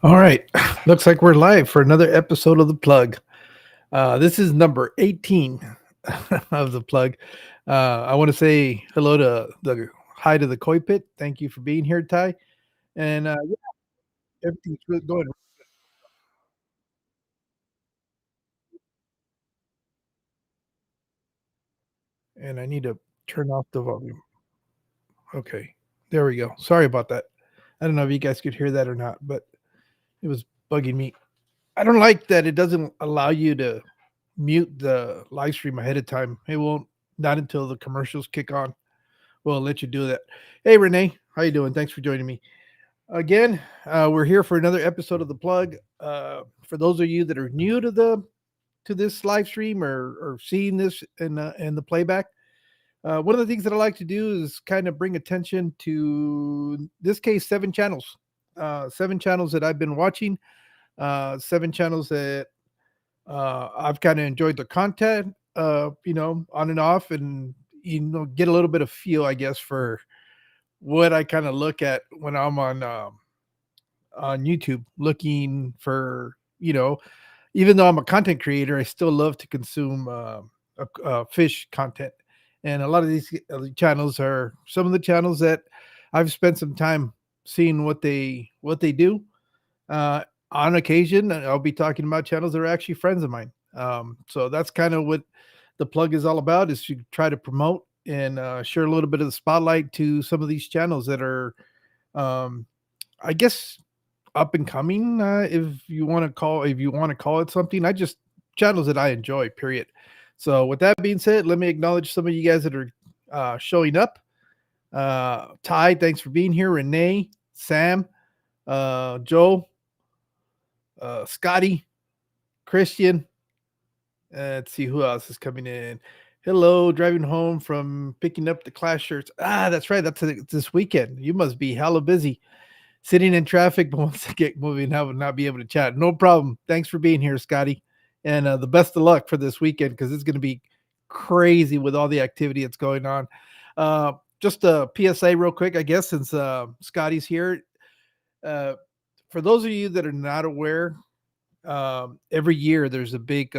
All right. Looks like we're live for another episode of The Plug. This is number 18 of The Plug. I want to say hello to the hi to the Koi Pit. Thank you for being here, Ty. And yeah, everything's really going. And I need to turn off the volume. Okay. There we go. Sorry about that. I don't know if you guys could hear that or not, but it was bugging me. I don't like that it doesn't allow you to mute the live stream ahead of time. It won't, not until the commercials kick on. We'll let you do that. Hey, Renee, how you doing? Thanks for joining me again. We're here for another episode of The Plug. For those of you that are new to this live stream or seeing this in the playback, one of the things that I like to do is kind of bring attention to, in this case, seven channels that I've been watching, seven channels that I've kind of enjoyed the content, on and off, and get a little bit of feel, I guess, for what I kind of look at when I'm on YouTube, looking for, even though I'm a content creator, I still love to consume fish content, and a lot of these channels are some of the channels that I've spent some time seeing what they do. On occasion, I'll be talking about channels that are actually friends of mine. So that's kind of what the plug is all about, is to try to promote and share a little bit of the spotlight to some of these channels that are, um, I guess, up and coming. If you want to call it something, I just channels that I enjoy. Period. So with that being said, let me acknowledge some of you guys that are showing up. Ty, thanks for being here. Renee, Sam, Joe, Scotty, Christian. Let's see who else is coming in. Hello, driving home from picking up the class shirts. Ah, that's right. That's this weekend. You must be hella busy sitting in traffic, but once I get moving, I will not be able to chat. No problem. Thanks for being here, Scotty. And the best of luck for this weekend, because it's going to be crazy with all the activity that's going on. Just a PSA, real quick, I guess, since Scotty's here. Uh, for those of you that are not aware, every year there's a big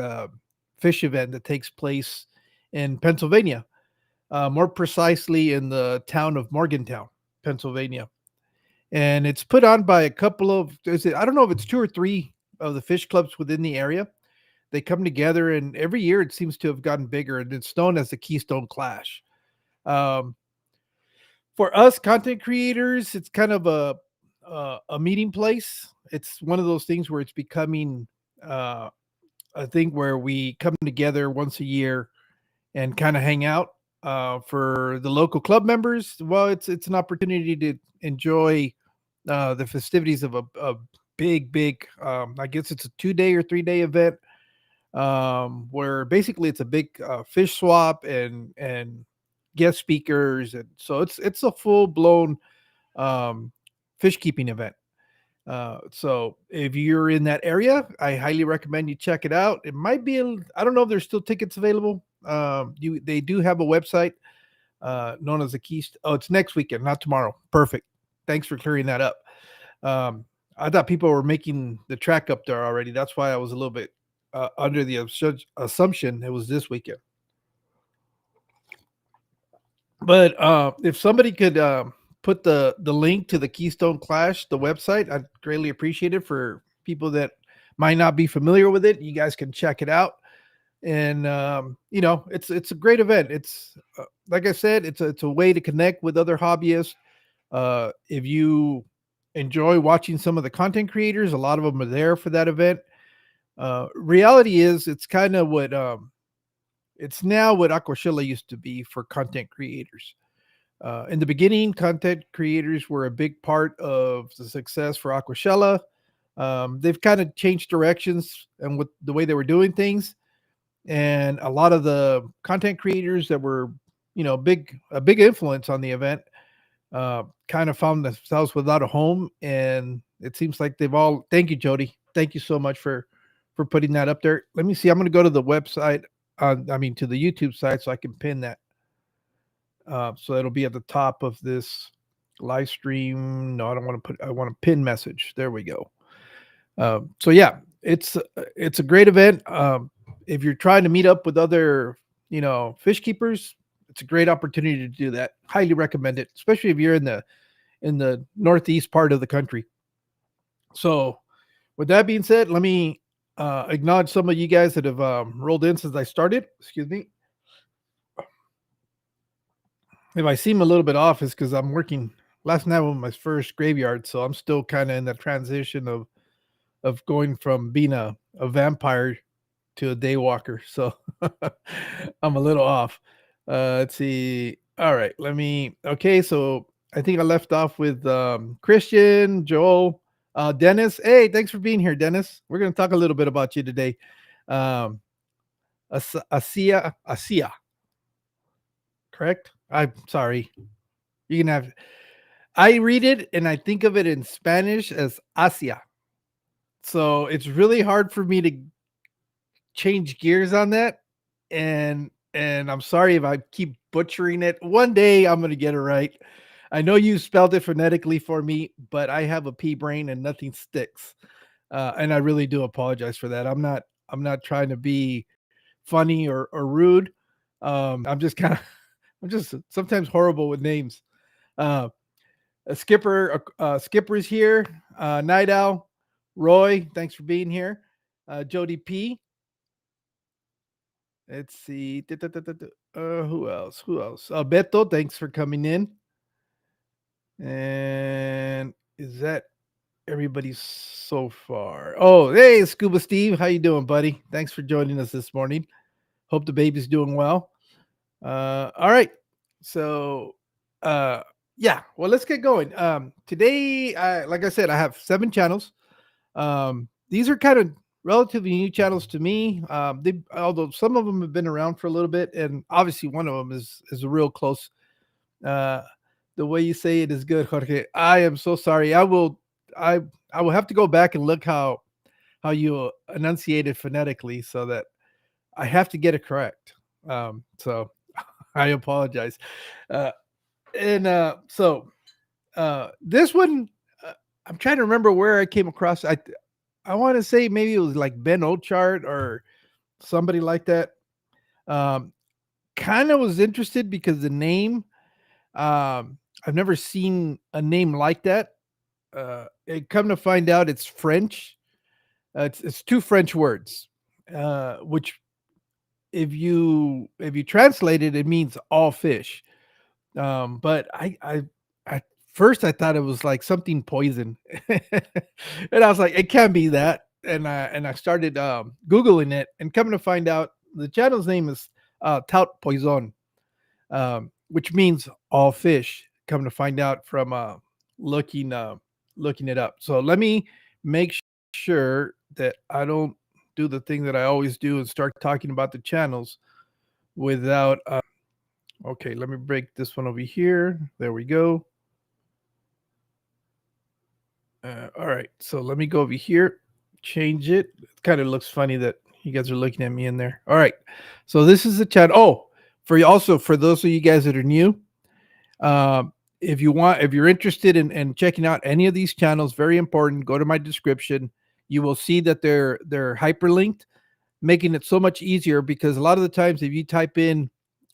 fish event that takes place in Pennsylvania, more precisely in the town of Morgantown, Pennsylvania. And it's put on by a couple of, I don't know if it's two or three of the fish clubs within the area. They come together, and every year it seems to have gotten bigger, and it's known as the Keystone Clash. Um, for us content creators, it's kind of a meeting place. It's one of those things where it's becoming uh, a thing where we come together once a year and kind of hang out. For the local club members, well, it's an opportunity to enjoy the festivities of a big. I guess it's a 2 day or 3 day event, where basically it's a big fish swap and guest speakers, and so it's a full blown um, fish keeping event. So if you're in that area, I highly recommend you check it out. It might be, I don't know if there's still tickets available. They do have a website known as the Keys. Oh, it's next weekend, not tomorrow. Perfect. Thanks for clearing that up. Um, I thought people were making the track up there already. That's why I was a little bit under the assumption it was this weekend. But if somebody could put the link to the Keystone Clash, the website, I'd greatly appreciate it. For people that might not be familiar with it, you guys can check it out. And it's a great event. It's like I said, it's a way to connect with other hobbyists. If you enjoy watching some of the content creators, a lot of them are there for that event. Reality is, it's kind of what it's now what Aquashilla used to be for content creators. In the beginning, content creators were a big part of the success for Aquashella. They've kind of changed directions and with the way they were doing things, and a lot of the content creators that were, a big influence on the event, kind of found themselves without a home. And it seems like they've all. Thank you, Jody. Thank you so much for putting that up there. Let me see. I'm going to go to the website. To the YouTube site, so I can pin that. So it'll be at the top of this live stream. No, I don't want to put. I want a pin message. There we go. So yeah, it's a great event. If you're trying to meet up with other, fish keepers, it's a great opportunity to do that. Highly recommend it, especially if you're in the northeast part of the country. So, with that being said, let me acknowledge some of you guys that have rolled in since I started. Excuse me. If I seem a little bit off, it's because I'm working. Last night was my first graveyard, so I'm still kind of in the transition of going from being a vampire to a day walker. So I'm a little off. Let's see. All right, okay, so I think I left off with Christian, Joel, Dennis. Hey, thanks for being here, Dennis. We're going to talk a little bit about you today. Um, Asia, correct? I'm sorry. You can have. I read it and I think of it in Spanish as Asia. So it's really hard for me to change gears on that. And I'm sorry if I keep butchering it. One day I'm gonna get it right. I know you spelled it phonetically for me, but I have a pea brain and nothing sticks. And I really do apologize for that. I'm not trying to be funny or rude. I'm just kind of I'm just sometimes horrible with names. Uh, Skipper is here. Night Owl, Roy, thanks for being here. Jody P. Let's see. Who else? Who else? Beto, thanks for coming in. And is that everybody so far? Oh, hey, Scuba Steve, how you doing, buddy? Thanks for joining us this morning. Hope the baby's doing well. All right. So, yeah. Well, let's get going. Today, like I said, I have 7 channels. These are kind of relatively new channels to me. Although some of them have been around for a little bit, and obviously one of them is a real close. Uh, the way you say it is good, Jorge. I am so sorry. I I will have to go back and look how you enunciate it phonetically so that I have to get it correct. So I apologize. Uh, and this one, I'm trying to remember where I came across. I want to say maybe it was like Ben Ochart or somebody like that. Um, Kind of was interested because the name. I've never seen a name like that. It come to find out, it's French. It's 2 French words, which if you translate it, it means all fish. But I at first I thought it was like something poison, and I was like, it can't be that. And I started googling it, and coming to find out, the channel's name is TOUT poisson, which means all fish. Come to find out from looking looking it up. So let me make sure that I don't do the thing that I always do and start talking about the channels without. Okay, let me break this one over here. There we go. All right, so let me go over here, change it. It kind of looks funny that you guys are looking at me in there. All right, so this is the chat. Oh, for those of you guys that are new, if you're interested in checking out any of these channels, very important. Go to my description. You will see that they're hyperlinked, making it so much easier because a lot of the times if you type in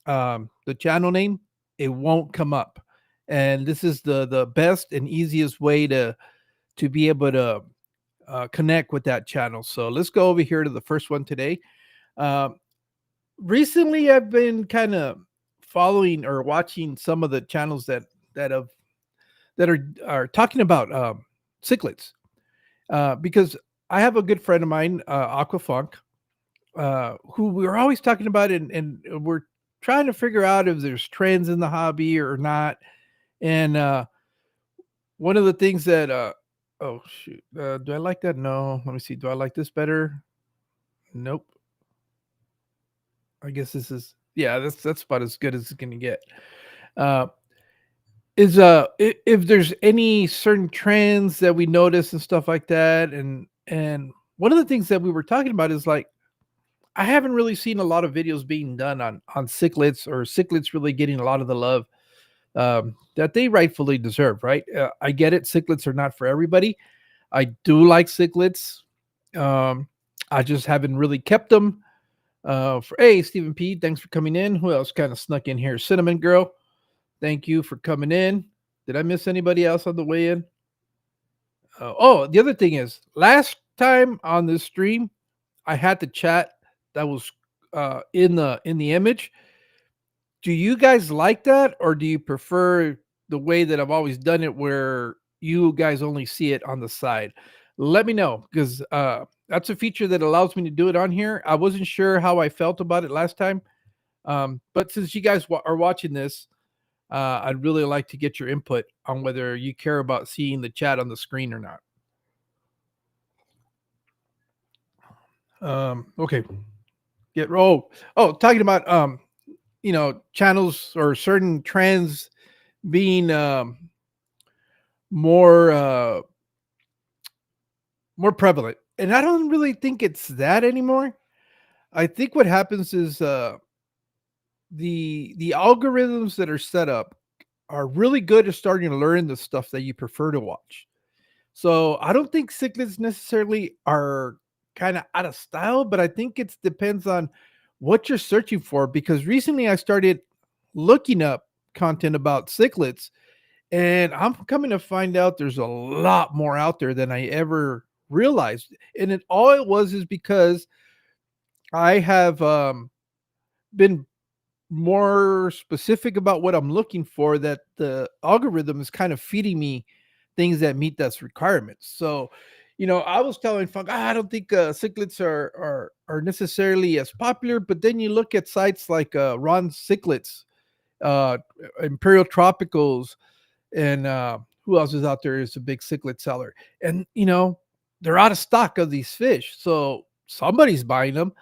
the channel name, it won't come up. And this is the best and easiest way to be able to connect with that channel. So let's go over here to the first one today. Um, Recently, I've been kind of following or watching some of the channels that have that are talking about cichlids, because I have a good friend of mine, Aquafunk, who we were always talking about, and we're trying to figure out if there's trends in the hobby or not. And one of the things that oh shoot, do I like that? No. Let me see. Do I like this better? Nope. I guess this is, yeah. That's about as good as it's gonna get. Uh, if there's any certain trends that we notice and stuff like that, and one of the things that we were talking about is like I haven't really seen a lot of videos being done on cichlids, or cichlids really getting a lot of the love that they rightfully deserve, right? I get it, cichlids are not for everybody, I do like cichlids. Um, I just haven't really kept them. For hey, Stephen P, thanks for coming in. Who else kind of snuck in here? Cinnamon Girl, thank you for coming in. Did I miss anybody else on the way in? Oh, the other thing is, last time on this stream, I had the chat that was in the image. Do you guys like that, or do you prefer the way that I've always done it, where you guys only see it on the side? Let me know, because that's a feature that allows me to do it on here. I wasn't sure how I felt about it last time, but since you guys are watching this, I'd really like to get your input on whether you care about seeing the chat on the screen or not. Okay, get roll. Oh, talking about channels or certain trends being more more prevalent, and I don't really think it's that anymore. I think what happens is the algorithms that are set up are really good at starting to learn the stuff that you prefer to watch. So I don't think cichlids necessarily are kind of out of style, but I think it depends on what you're searching for. Because recently I started looking up content about cichlids, and I'm coming to find out there's a lot more out there than I ever realized. And it all it was is because I have been more specific about what I'm looking for, that the algorithm is kind of feeding me things that meet those requirements. So, I was telling Funk, I don't think cichlids are necessarily as popular, but then you look at sites like Ron Cichlids, uh, Imperial Tropicals, and who else is out there is a big cichlid seller, and they're out of stock of these fish, so somebody's buying them.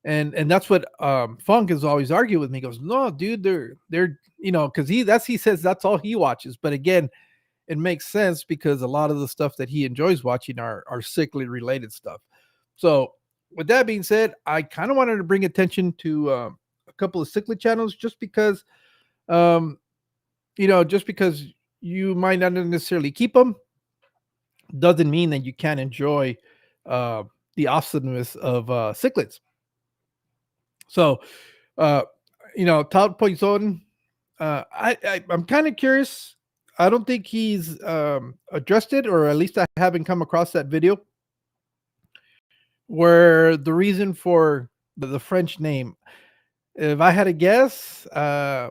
And that's what Funk has always argued with me. He goes, no, dude, they're because he says that's all he watches. But again, it makes sense because a lot of the stuff that he enjoys watching are cichlid related stuff. So with that being said, I kind of wanted to bring attention to a couple of cichlid channels, just because um just because you might not necessarily keep them doesn't mean that you can't enjoy uh the awesomeness of cichlids. So uh TOUT poisson, I'm kind of curious. I don't think he's addressed it, or at least I haven't come across that video where the reason for the French name. If I had a guess, uh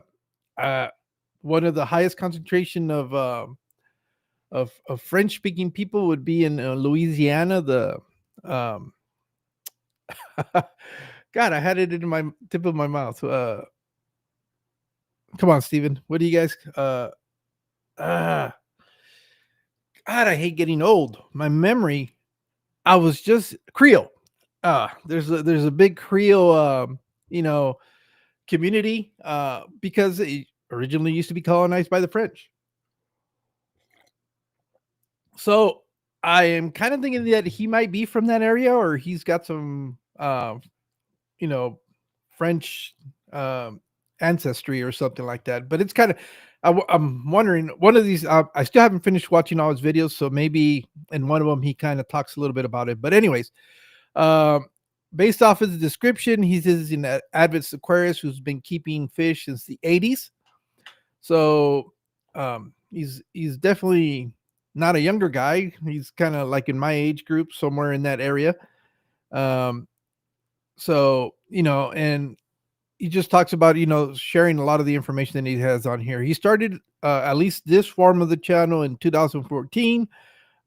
one of the highest concentration of French speaking people would be in Louisiana. The um, God, I had it in my tip of my mouth. Come on, Steven. What do you guys? Uh, God, I hate getting old. My memory. I was just Creole. There's a big Creole, you know, community, because it originally used to be colonized by the French. So I am kind of thinking that he might be from that area, or he's got some, you know, French ancestry or something like that. But it's kind of, I'm wondering, one of these. I still haven't finished watching all his videos, so maybe in one of them he kind of talks a little bit about it. But anyways, um, based off of the description, he says an avid Aquarius who's been keeping fish since the '80s. So he's definitely not a younger guy. He's kind of like in my age group, somewhere in that area. Um, so and he just talks about sharing a lot of the information that he has on here. He started at least this form of the channel in 2014.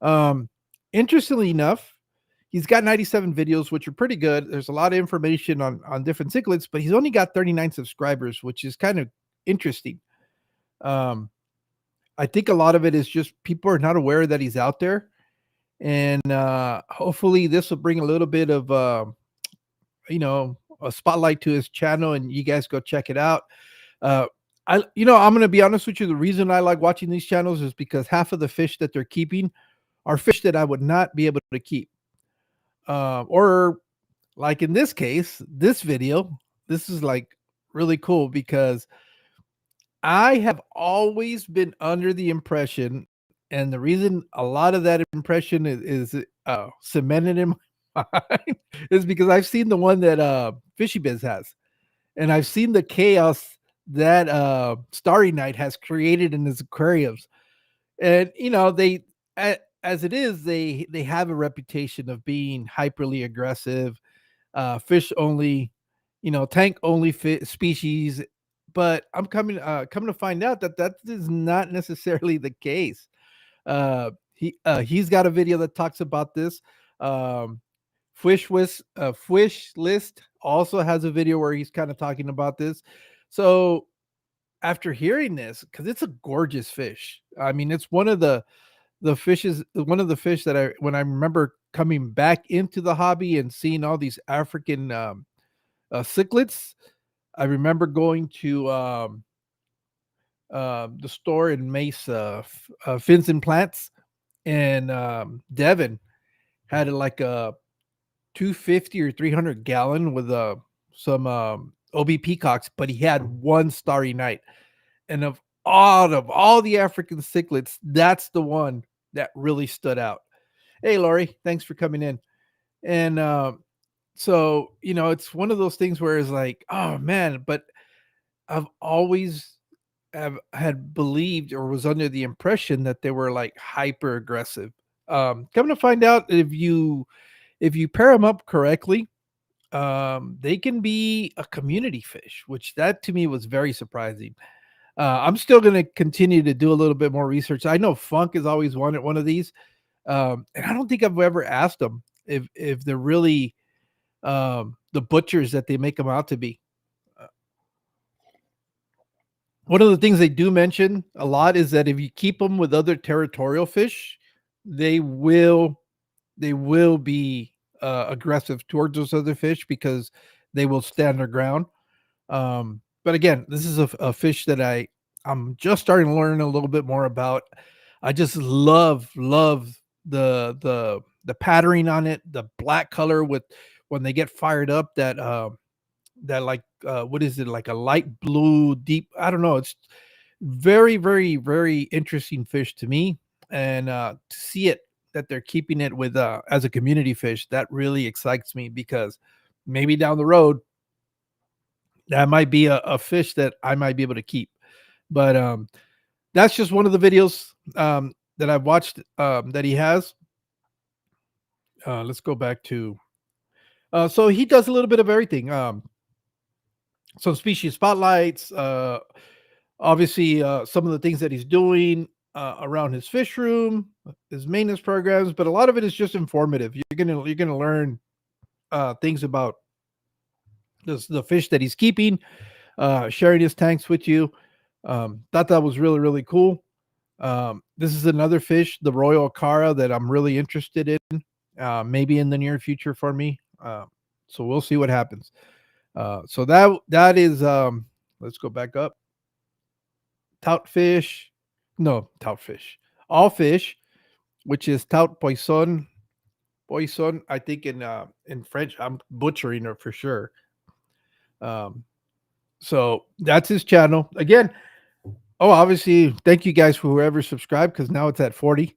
Um, Interestingly enough, he's got 97 videos, which are pretty good. There's a lot of information on different cichlids, but he's only got 39 subscribers, which is kind of interesting. Um, I think a lot of it is just people are not aware that he's out there, and hopefully this will bring a little bit of a spotlight to his channel, and you guys go check it out. Uh, I'm going to be honest with you. The reason I like watching these channels is because half of the fish that they're keeping are fish that I would not be able to keep. Or like in this case, this video, this is like really cool because I have always been under the impression And the reason a lot of that impression is cemented in my mind is because I've seen the one that, Fishy Biz has, and I've seen the chaos that, Starry Night has created in his aquariums. And, as it is, they have a reputation of being hyperly aggressive, fish only, tank only species. But I'm coming to find out that that is not necessarily the case. He's got a video that talks about this. Um, Fish List also has a video where he's kind of talking about this. So after hearing this, because it's a gorgeous fish. I mean, it's one of the fish that when I remember coming back into the hobby and seeing all these African cichlids. I remember going to the store in Mesa, Fins and Plants, and Devin had like a 250 or 300 gallon with some OB peacocks, but he had one Starry Night. And of all the African cichlids, that's the one that really stood out. Hey, Lori, thanks for coming in. And so, it's one of those things where it's like, oh man, but I've always have had believed or was under the impression that they were like hyper aggressive. Coming to find out, if you pair them up correctly, they can be a community fish, which that to me was very surprising. I'm still going to continue to do a little bit more research. I know Funk has always wanted one of these, and I don't think I've ever asked them if they're really the butchers that they make them out to be. Uh, One of the things they do mention a lot is that if you keep them with other territorial fish, they will they will be aggressive towards those other fish because they will stand their ground. But again, this is a fish that I'm just starting to learn a little bit more about. I just love the patterning on it, the black color with when they get fired up. That like what is it, like a light blue deep? I don't know. It's very interesting fish to me, and to see it that they're keeping it with as a community fish, that really excites me because maybe down the road that might be a fish that I might be able to keep. But that's just one of the videos that I've watched that he has. Let's go back to so he does a little bit of everything. Some species spotlights, obviously some of the things that he's doing around his fish room, his maintenance programs, but a lot of it is just informative. You're gonna learn things about the fish that he's keeping, sharing his tanks with you. Thought that was really cool. This is another fish, the Royal Cara, that I'm really interested in, maybe in the near future for me. So we'll see what happens. So that is let's go back up. Tout fish, no tout fish, all fish, which is tout poisson. Poisson, I think in French, I'm butchering it for sure. Um, so that's his channel again. Oh, obviously, thank you guys for whoever subscribed because now it's at 40.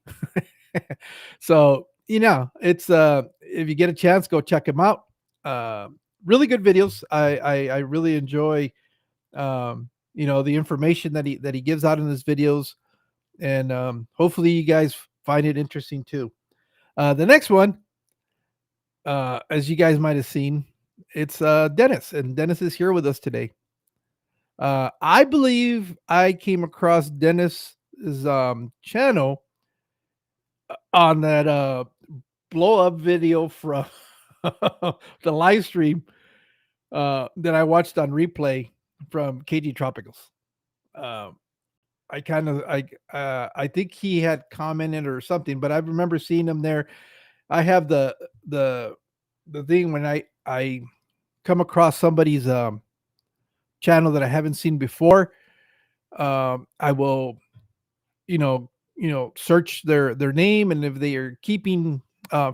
So, it's if you get a chance, go check him out. Uh, really good videos. I really enjoy the information that he gives out in his videos, and hopefully you guys find it interesting too. The next one, as you guys might have seen, it's Dennis, and Dennis is here with us today. I believe I came across Dennis's channel on that blow up video from the live stream that I watched on replay from KG Tropicals. Um, I think he had commented or something, but I remember seeing him there. I have the the thing when I come across somebody's channel that I haven't seen before. I will search their name, and if they are keeping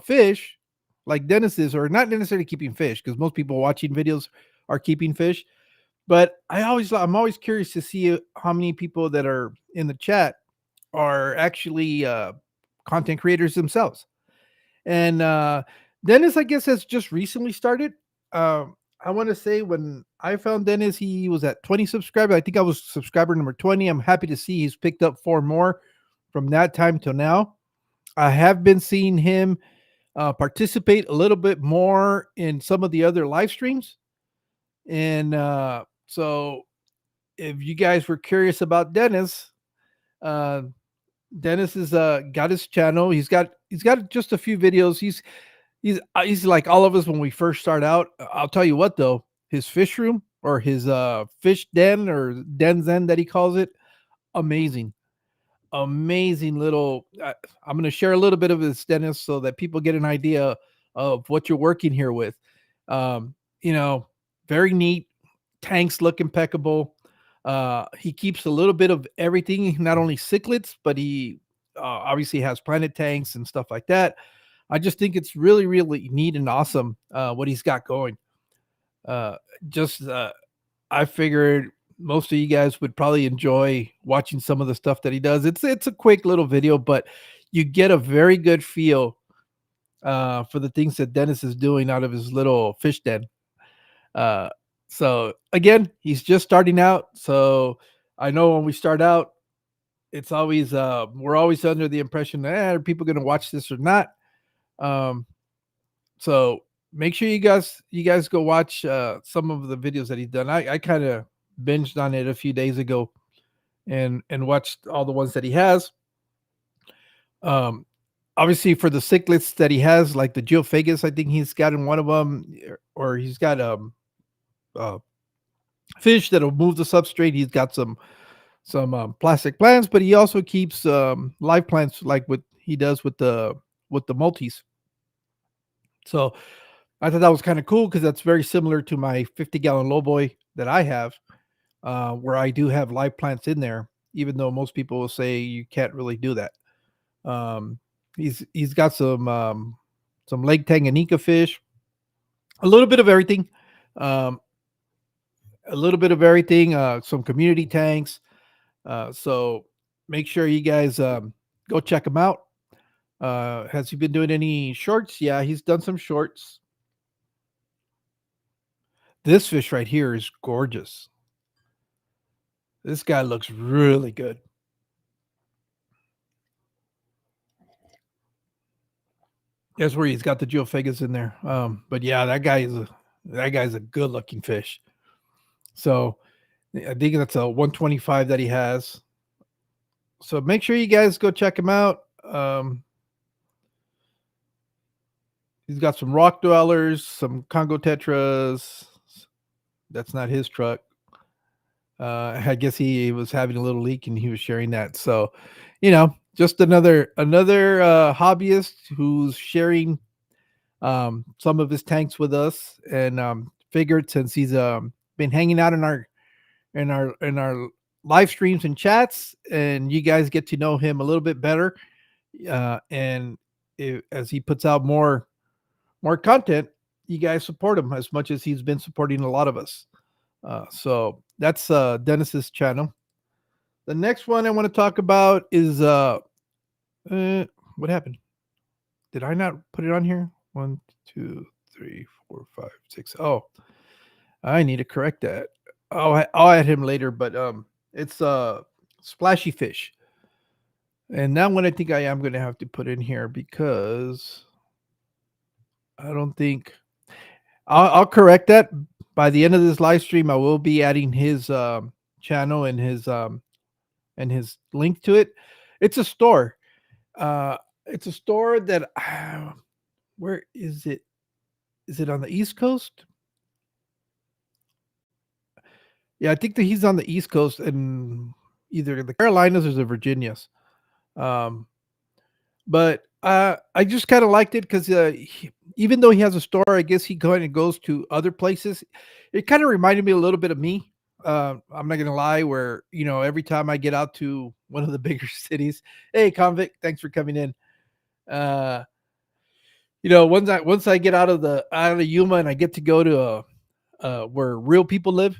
fish like Dennis is, or not necessarily keeping fish, because most people watching videos are keeping fish. But I'm always curious to see how many people that are in the chat are actually content creators themselves. And Dennis, I guess, has just recently started. I want to say when I found Dennis, he was at 20 subscribers. I think I was subscriber number 20. I'm happy to see he's picked up 4 more from that time till now. I have been seeing him participate a little bit more in some of the other live streams. And so if you guys were curious about Dennis, uh, Dennis has got his channel. He's got just a few videos. He's like all of us when we first start out. I'll tell you what though, his fish room or his fish den or den zen that he calls it, amazing, amazing little. I'm going to share a little bit of this, Dennis, so that people get an idea of what you're working here with. You know, very neat. Tanks look impeccable. He keeps a little bit of everything, not only cichlids, but he obviously has planet tanks and stuff like that. I just think it's really, really neat and awesome what he's got going. Uh, just I figured most of you guys would probably enjoy watching some of the stuff that he does. It's a quick little video, but you get a very good feel for the things that Dennis is doing out of his little fish den. Uh, so again, he's just starting out. So I know when we start out, it's always we're always under the impression that are people going to watch this or not. Um, so make sure you guys go watch some of the videos that he's done. I kind of binged on it a few days ago and watched all the ones that he has. Um, Obviously for the cichlids that he has, like the geophagus, I think he's got in one of them, or he's got uh, fish that'll move the substrate. He's got some plastic plants, but he also keeps live plants like what he does with the multis. So I thought that was kind of cool because that's very similar to my 50-gallon lowboy that I have, where I do have live plants in there, even though most people will say you can't really do that. Um, he's got some Lake Tanganyika fish, a little bit of everything, um, a little bit of everything. Some community tanks. So make sure you guys go check him out. Has he been doing any shorts? Yeah, he's done some shorts. This fish right here is gorgeous. This guy looks really good. That's where he's got the geophagus in there. But yeah, that guy's a good looking fish. So I think that's a 125 that he has. So make sure you guys go check him out. He's got some rock dwellers, some Congo tetras. That's not his truck. I guess he was having a little leak and he was sharing that. So, just another hobbyist who's sharing some of his tanks with us, and figured since he's been hanging out in our live streams and chats, and you guys get to know him a little bit better, and as he puts out more content, you guys support him as much as he's been supporting a lot of us. So that's Dennis's channel. The next one I want to talk about is what happened? Did I not put it on here? 1, 2, 3, 4, 5, 6. Oh, I need to correct that. I'll add him later, but it's Splashy Fish. And that one I think I am going to have to put in here because I don't think I'll correct that by the end of this live stream. I will be adding his channel and his link to it. It's a store. It's a store that where is it? Is it on the East Coast? Yeah, I think that he's on the East Coast and either the Carolinas or the Virginias. Um, but I just kind of liked it because even though he has a store, I guess he kind of goes to other places. It kind of reminded me a little bit of me. I'm not gonna lie, where every time I get out to one of the bigger cities, hey convict, thanks for coming in. Uh, once I get out of Yuma and I get to go to where real people live.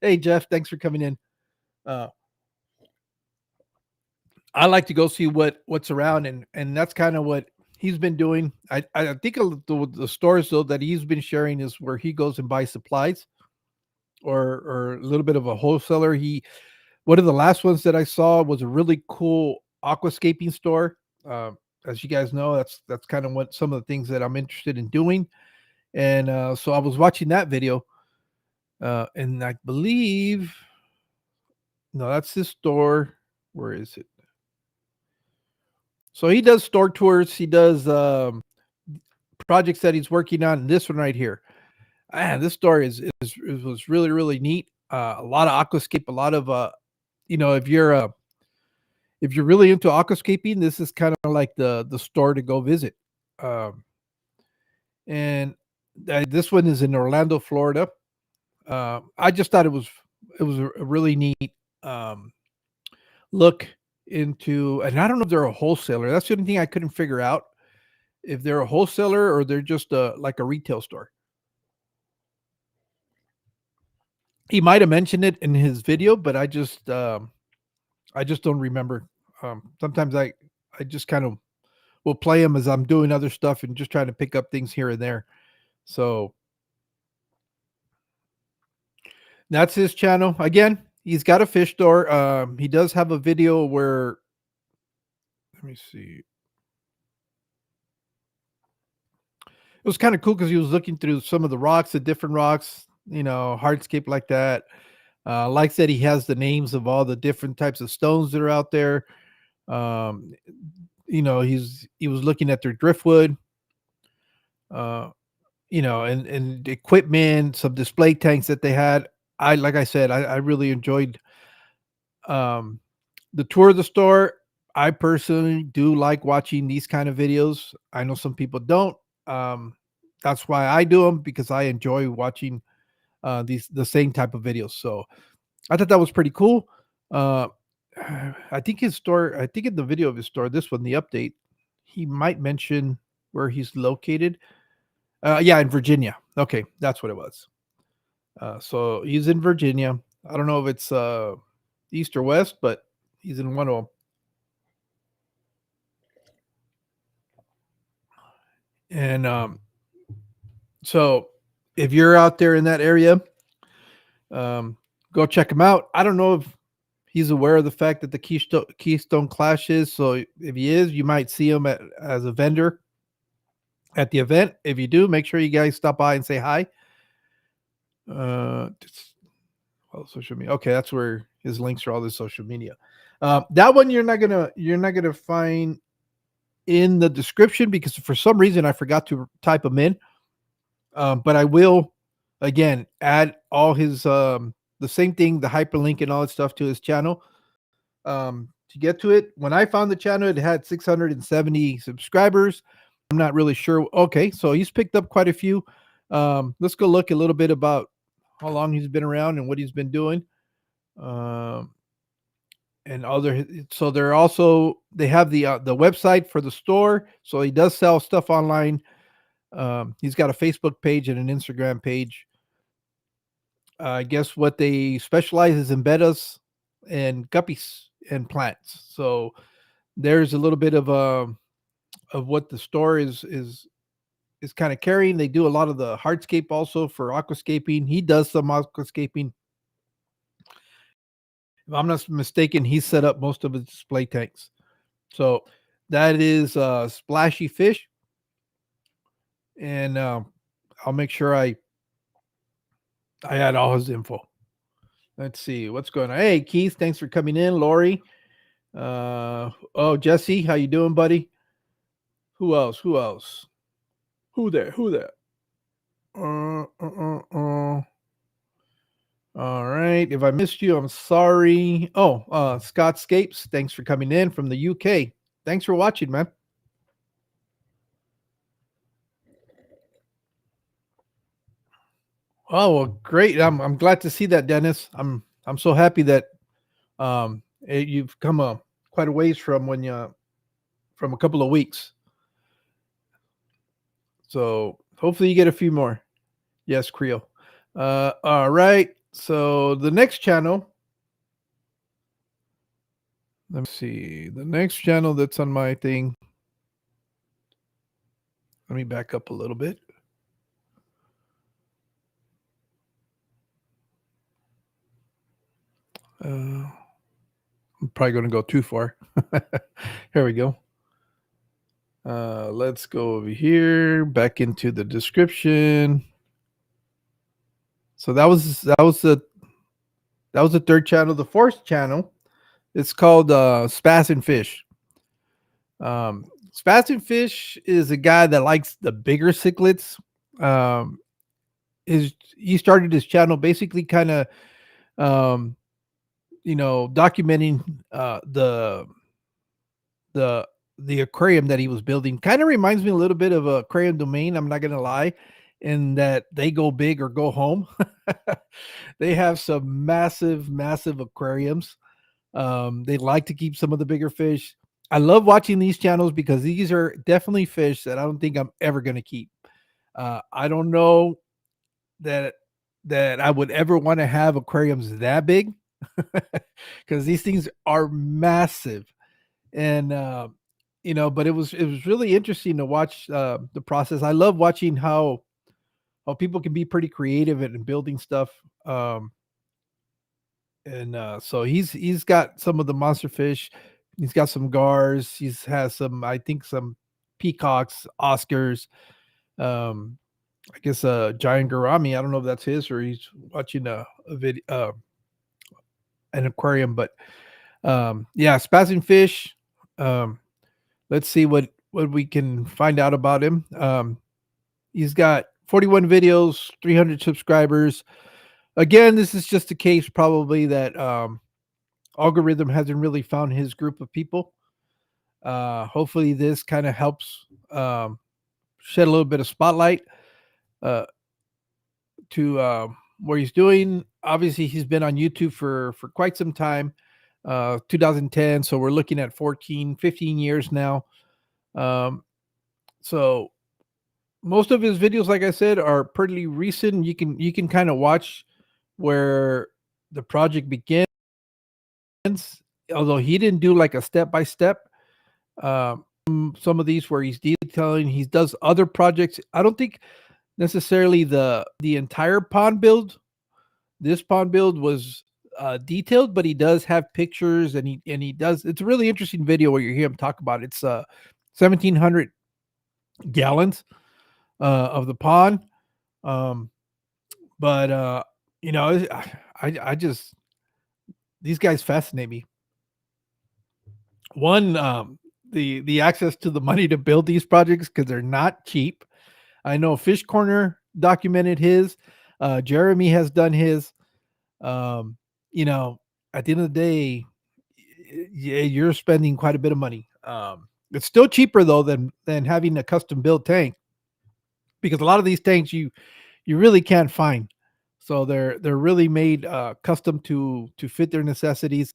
Hey Jeff, thanks for coming in. Uh, I like to go see what's around, and that's kind of what he's been doing. I think the stores though that he's been sharing is where he goes and buys supplies or a little bit of a wholesaler. He One of the last ones that I saw was a really cool aquascaping store. As you guys know, that's kind of what some of the things that I'm interested in doing. And so I was watching that video, and I believe no, that's his store. Where is it? So he does store tours. He does projects that he's working on. This one right here, this store was really neat. A lot of aquascape, a lot of if you're really into aquascaping, this is kind of like the store to go visit. Um, and this one is in Orlando, Florida. I just thought it was a really neat um, look into, and I don't know if they're a wholesaler. That's the only thing I couldn't figure out if they're a wholesaler or they're just like a retail store. He might have mentioned it in his video, but I just don't remember. Sometimes I just kind of will play them as I'm doing other stuff and just trying to pick up things here and there. So that's his channel. Again, he's got a fish store. He does have a video where, let me see. It was kind of cool because he was looking through some of the rocks, the different rocks, hardscape like that. Like that, he has the names of all the different types of stones that are out there. Um, he was looking at their driftwood, uh, and equipment, some display tanks that they had. Like I said, I really enjoyed um, the tour of the store. I personally do like watching these kind of videos. I know some people don't. Um, that's why I do them, because I enjoy watching the same type of videos. So I thought that was pretty cool. Uh, I think his store. I think in the video of his store, this one, the update, he might mention where he's located. Yeah, in Virginia. Okay, that's what it was. So he's in Virginia. I don't know if it's east or west, but he's in one of them. And so if you're out there in that area, um, go check him out. I don't know if he's aware of the fact that the Keystone Clash is. So if he is, you might see him as a vendor at the event. If you do, make sure you guys stop by and say hi. Social media. Okay, that's where his links are. All the social media. That one you're not gonna find in the description because for some reason I forgot to type them in. But I will again add all his the same thing, the hyperlink and all that stuff to his channel. To get to it, when I found the channel, it had 670 subscribers. I'm not really sure. Okay, so he's picked up quite a few. Let's go look a little bit about how long he's been around and what he's been doing. Um, and other so they're also they have the website for the store, so he does sell stuff online. He's got a Facebook page and an Instagram page. I guess what they specialize is in bettas and guppies and plants. So there's a little bit of what the store is kind of carrying. They do a lot of the hardscape also for aquascaping. He does some aquascaping. If I'm not mistaken, he set up most of his display tanks. So that is Splashy Fish, and I'll make sure I add all his info. Let's see what's going on. Hey Keith, thanks for coming in. Lori, oh Jesse, how you doing, buddy? Who else? Who else? Who there? Who there? Uh, uh, uh, uh. All right. If I missed you, I'm sorry. Oh, Scott Scapes, thanks for coming in from the UK. Thanks for watching, man. Oh, well, great. I'm glad to see that, Dennis. I'm so happy that you've come quite a ways from when you from a couple of weeks. So hopefully you get a few more. Yes, Creo. All right. So the next channel, Let me see the next channel that's on my thing. Let me back up a little bit. I'm probably going to go too far. Here we go. Let's go over here, back into the description. So that was the third channel. The fourth channel, it's called SPAZZ Fish. SPAZZ Fish is a guy that likes the bigger cichlids. Um, he started his channel basically kind of um, documenting the the aquarium that he was building. Kind of reminds me a little bit of a aquarium domain. I'm not gonna lie, in that they go big or go home. They have some massive aquariums. They like to keep some of the bigger fish. I love watching these channels because these are definitely fish that I don't think I'm ever gonna keep. I don't know that I would ever want to have aquariums that big because these things are massive. And but it was really interesting to watch the process. I love watching how people can be pretty creative in building stuff. And So he's got some of the monster fish. He's got some gars. He's has some, I think, some peacocks, oscars. um I guess a giant gourami. I don't know if that's his or he's watching a video, an aquarium. But yeah, spazzing fish. um let's see what we can find out about him. He's got 41 videos, 300 subscribers. Again, this is just a case probably that algorithm hasn't really found his group of people. Hopefully this kind of helps shed a little bit of spotlight uh, to what he's doing. Obviously, he's been on YouTube for quite some time, 2010. So we're looking at 14, 15 years now. Um, so most of his videos, like I said, are pretty recent. You can kind of watch where the project begins, although he didn't do like a step by step. Some of these where he's detailing, he does other projects. I don't think necessarily the entire pond build. This pond build was detailed, but he does have pictures, and he does. It's a really interesting video where you hear him talk about it. It's 1,700 gallons of the pond. Um, but I just, these guys fascinate me. One, the access to the money to build these projects because they're not cheap. I know Fish Corner documented his. Jeremy has done his. Um, you know, at the end of the day, yeah, you're spending quite a bit of money. It's still cheaper though than having a custom built tank, because a lot of these tanks you really can't find. So they're really made custom to fit their necessities.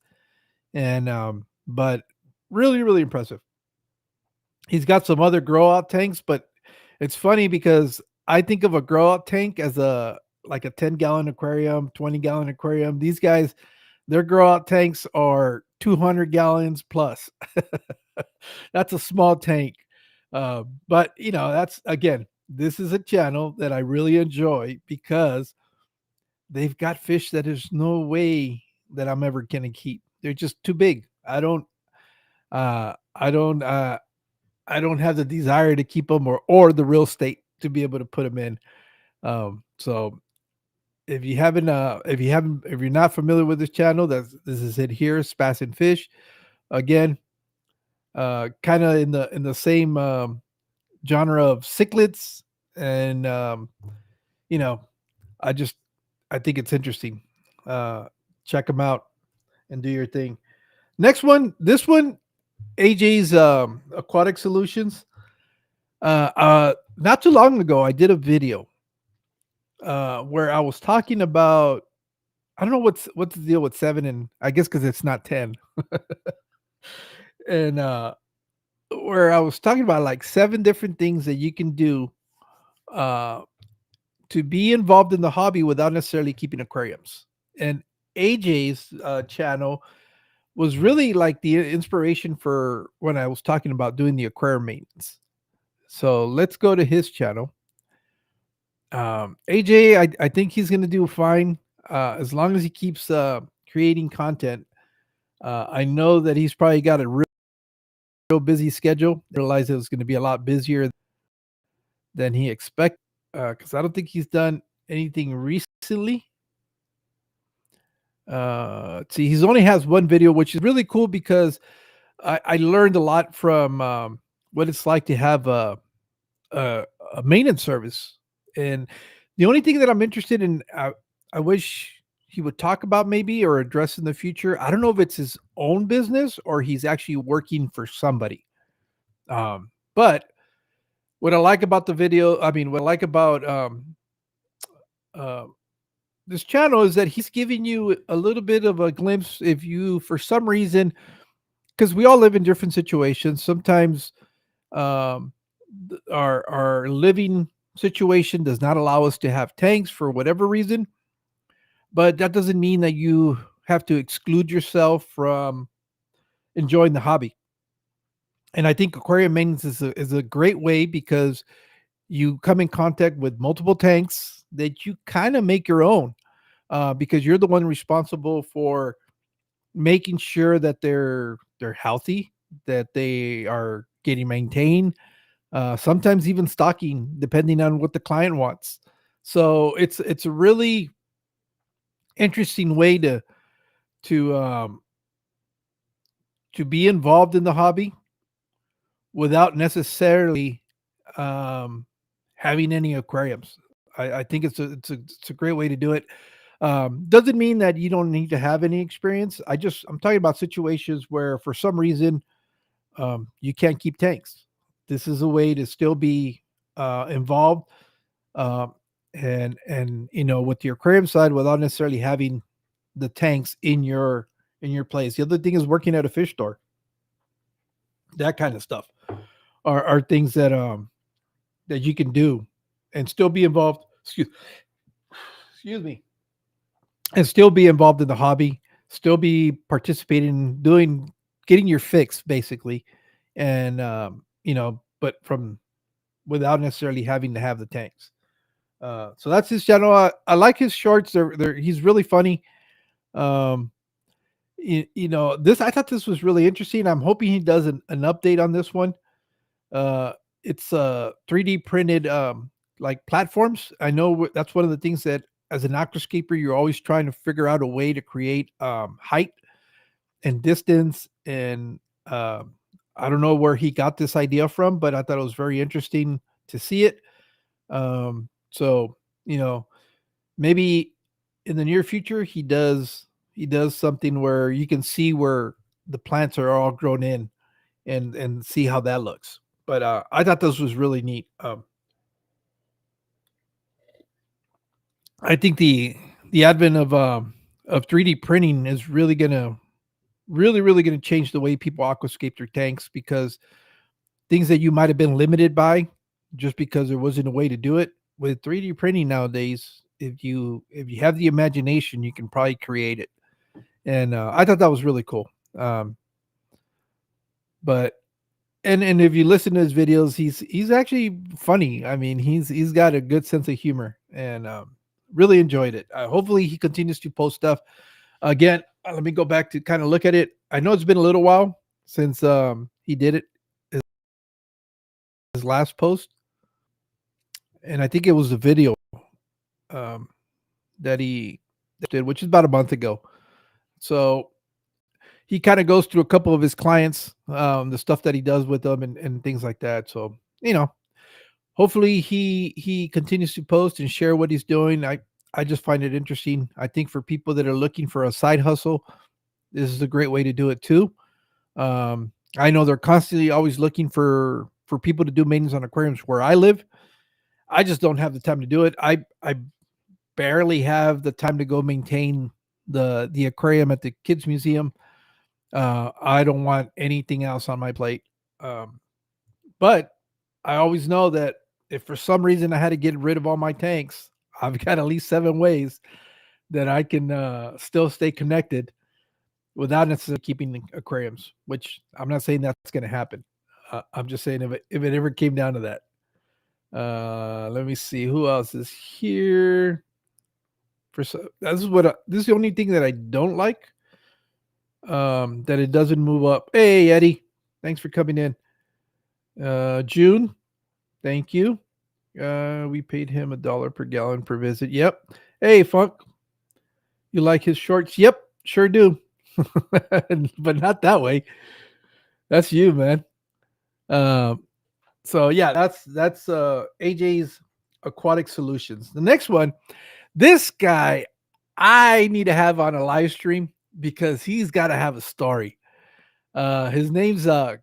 And but really impressive. He's got some other grow out tanks, but it's funny because I think of a grow out tank as a like a 10-gallon aquarium, 20-gallon aquarium. These guys, their grow out tanks are 200 gallons plus. That's a small tank. But that's, again, this is a channel that I really enjoy because they've got fish that there's no way that I'm ever gonna keep. They're just too big. Uh I don't uh I don't have the desire to keep them, or the real estate to be able to put them in. So if you're not familiar with this channel, this is it here, Spass and Fish. Again, kind of in the same genre of cichlids. And you know, I just I think it's interesting. Check them out and do your thing. Next one, this one, AJ's Aquatic Solutions. Not too long ago, I did a video where I was talking about, I don't know what's the deal with 7, and I guess because it's not 10. And where I was talking about like 7 different things that you can do uh, to be involved in the hobby without necessarily keeping aquariums. And AJ's channel was really like the inspiration for when I was talking about doing the aquarium maintenance. So let's go to his channel. AJ, I think he's gonna do fine as long as he keeps creating content. I know that he's probably got a real busy schedule. I realized it was going to be a lot busier than he expected because I don't think he's done anything recently. See, he's only has one video, which is really cool because I learned a lot from what it's like to have a, a maintenance service. And the only thing that I'm interested in, I wish he would talk about maybe or address in the future. I don't know if it's his own business or he's actually working for somebody. But what I like about the video, I mean, what I like about uh, this channel is that he's giving you a little bit of a glimpse if you, for some reason, because we all live in different situations. Sometimes um, our living situation does not allow us to have tanks for whatever reason, but that doesn't mean that you have to exclude yourself from enjoying the hobby. And I think aquarium maintenance is a great way because you come in contact with multiple tanks that you kind of make your own because you're the one responsible for making sure that they're healthy, that they are getting maintained, sometimes even stocking, depending on what the client wants. So it's a really interesting way to um, to be involved in the hobby without necessarily um, having any aquariums. I think it's a great way to do it. Doesn't mean that you don't need to have any experience. I'm talking about situations where for some reason you can't keep tanks. This is a way to still be involved uh, and with the aquarium side without necessarily having the tanks in your place. The other thing is working at a fish store. That kind of stuff are things that you can do and still be involved. Excuse me, and still be involved in the hobby, still be participating, doing, getting your fix basically, and but from without necessarily having to have the tanks. So that's his channel. I like his shorts. He's really funny. Um, this I thought this was really interesting. I'm hoping he does an update on this one. Uh, it's 3D printed like platforms. I know that's one of the things that as an aquascaper you're always trying to figure out a way to create height and distance and I don't know where he got this idea from, but I thought it was very interesting to see it. So you know, maybe in the near future he does something where you can see where the plants are all grown in and see how that looks. But I thought this was really neat. I think the advent of 3D printing is really gonna change the way people aquascape their tanks because things that you might have been limited by just because there wasn't a way to do it with 3D printing nowadays. If you have the imagination, you can probably create it. And I thought that was really cool. But and if you listen to his videos, he's actually funny. I mean, he's got a good sense of humor, and really enjoyed it. Hopefully, he continues to post stuff. Again, let me go back to kind of look at it. I know it's been a little while since he did it his last post, and I think it was the video um, that he did, which is about a month ago. So he kind of goes through a couple of his clients, the stuff that he does with them, and things like that. So hopefully he continues to post and share what he's doing. I just find it interesting. I think for people that are looking for a side hustle, this is a great way to do it too. I know they're constantly always looking for people to do maintenance on aquariums where I live. I just don't have the time to do it. I barely have the time to go maintain the aquarium at the kids museum. I don't want anything else on my plate. Um, but I always know that if for some reason I had to get rid of all my tanks, I've got at least 7 ways that I can still stay connected without necessarily keeping aquariums, which I'm not saying that's going to happen. I'm just saying if it ever came down to that. Let me see who else is here. This is the only thing that I don't like. That it doesn't move up. Hey Eddie, thanks for coming in. June, thank you. We paid him $1 per gallon per visit. Yep. Hey Funk, you like his shorts? Yep, sure do. But not that way. That's you, man. Um, so yeah, that's AJ's Aquatic Solutions. The next one, this guy, I need to have on a live stream because he's got to have a story. His name's uh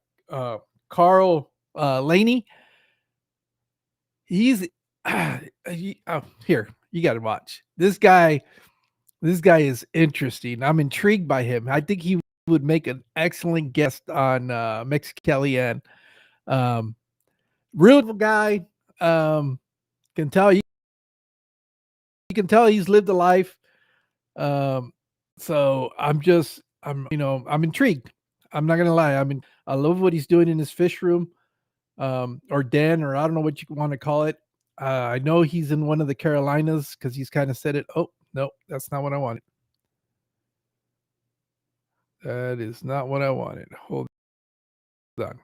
Carl Laney. He's here. You got to watch this guy. This guy is interesting. I'm intrigued by him. I think he would make an excellent guest on McKelvey and um, real guy. Can tell you can tell he's lived a life. Um, so I'm intrigued. I'm not gonna lie. I love what he's doing in his fish room, or den, or I don't know what you want to call it. I know he's in one of the Carolinas because he's kind of said it. Oh no, that's not what I wanted. That is not what I wanted. Hold on.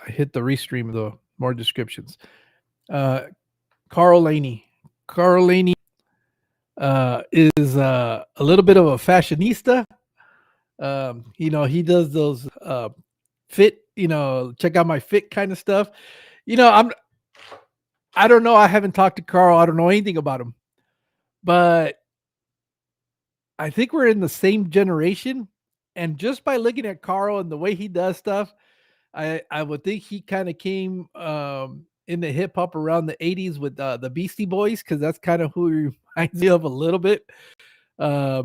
I hit the restream of the more descriptions. Uh, Carl Laney. Carl Laney is a little bit of a fashionista. He does those fit, check out my fit kind of stuff. I don't know. I haven't talked to Carl. I don't know anything about him, but I think we're in the same generation. And just by looking at Carl and the way he does stuff, I would think he kind of came into hip hop around the 80s with the Beastie Boys, because that's kind of who he reminds me of a little bit. Uh,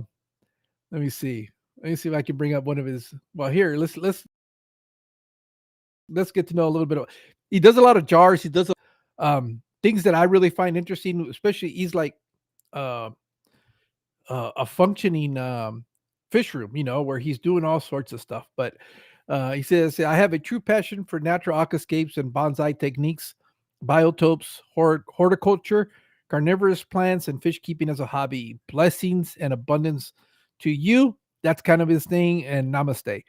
let me see. Let me see if I can bring up one of his. Well, here, let's get to know a little bit of. He does a lot of jars. He does things that I really find interesting, especially he's like uh, a functioning fish room, where he's doing all sorts of stuff. But he says, I have a true passion for natural aquascapes and bonsai techniques, biotopes, horticulture, carnivorous plants, and fish keeping as a hobby. Blessings and abundance to you. That's kind of his thing. And namaste.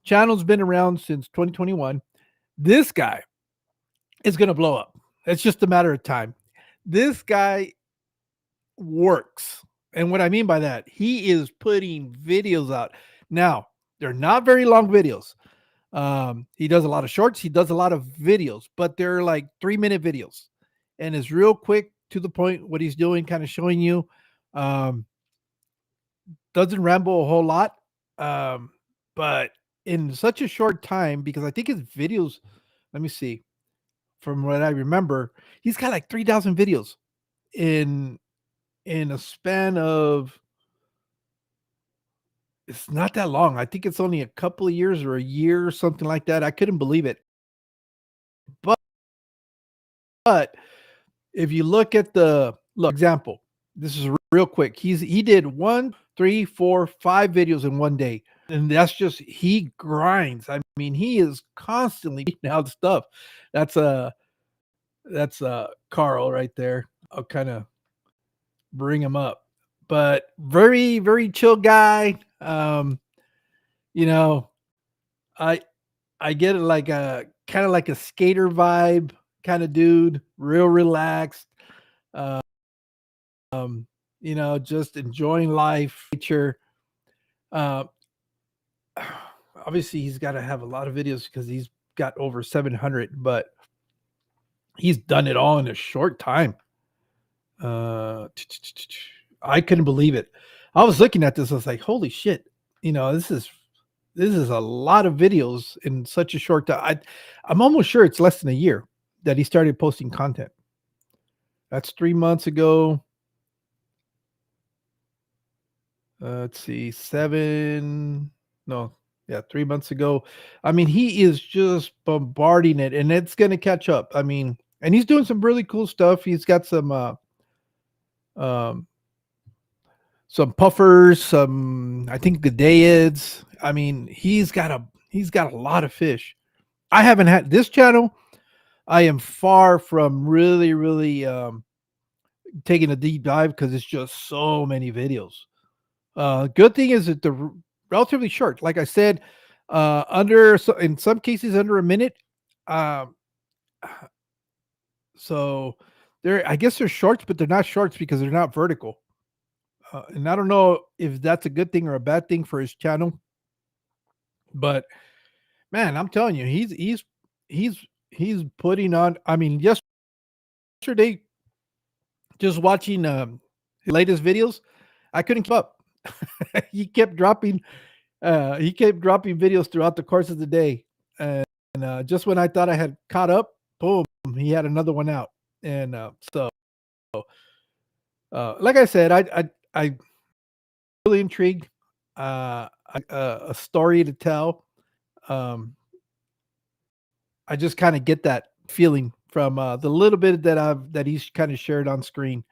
Channel's been around since 2021. This guy is going to blow up. It's just a matter of time. This guy works. And what I mean by that, he is putting videos out. Now, they're not very long videos. He does a lot of shorts. He does a lot of videos, but they're like 3-minute videos. And it's real quick, to the point, what he's doing, kind of showing you. Doesn't ramble a whole lot. But in such a short time, because I think his videos, let me see, from what I remember, he's got like 3,000 videos in a span of, it's not that long. I think it's only a couple of years or a year or something like that. I couldn't believe it. But if you look at example, this is real quick. He did 1, 3, 4, 5 videos in one day. And that's just, he grinds. I mean, he is constantly getting out stuff. That's Carl right there. I'll kind of bring him up. But very, very chill guy. You know, I get it, like a kind of like a skater vibe kind of dude, real relaxed. Just enjoying life, nature. Uh, Obviously, he's got to have a lot of videos because he's got over 700, but he's done it all in a short time. I couldn't believe it. I was looking at this. I was like, "Holy shit!" This is a lot of videos in such a short time. I'm almost sure it's less than a year that he started posting content. That's 3 months ago. Let's see, 3 months ago. I mean, he is just bombarding it, and it's going to catch up. I mean, and he's doing some really cool stuff. He's got some some puffers, some I think gadeids. I mean, he's got a lot of fish. I haven't had this channel. I am far from really taking a deep dive because it's just so many videos. Good thing is that they're relatively short. Like I said, in some cases under a minute. Um, so they're I guess they're shorts, but they're not shorts because they're not vertical. And I don't know if that's a good thing or a bad thing for his channel, but man, I'm telling you, he's he's putting on. I mean, yesterday, just watching his latest videos, I couldn't keep up. he kept dropping he kept dropping videos throughout the course of the day, and just when I thought I had caught up, boom, he had another one out, and like I said, I really intrigued. A story to tell. Um, I just kind of get that feeling from the little bit that he's kind of shared on screen.